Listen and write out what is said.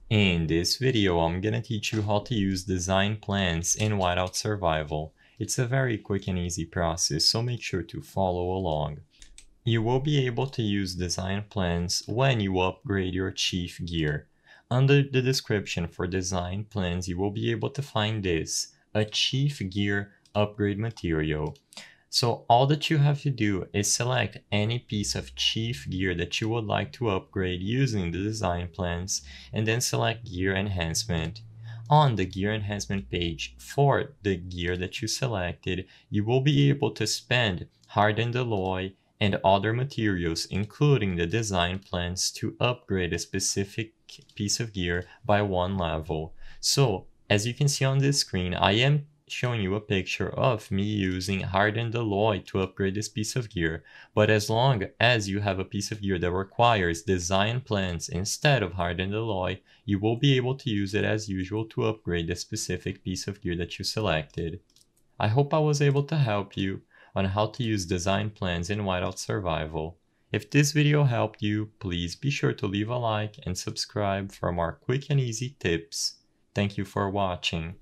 In this video, I'm gonna teach you how to use design plans in Whiteout Survival. It's a very quick and easy process, so make sure to follow along. You will be able to use design plans when you upgrade your chief gear. Under the description for design plans, you will be able to find this, a chief gear upgrade material. So all that you have to do is select any piece of chief gear that you would like to upgrade using the design plans, and then select gear enhancement. On the gear enhancement page for the gear that you selected, you will be able to spend hardened alloy and other materials, including the design plans, to upgrade a specific piece of gear by one level. So as you can see on this screen, I am showing you a picture of me using hardened alloy to upgrade this piece of gear, but as long as you have a piece of gear that requires design plans instead of hardened alloy, you will be able to use it as usual to upgrade the specific piece of gear that you selected. I hope I was able to help you on how to use design plans in Whiteout Survival. If this video helped you, please be sure to leave a like and subscribe for more quick and easy tips. Thank you for watching.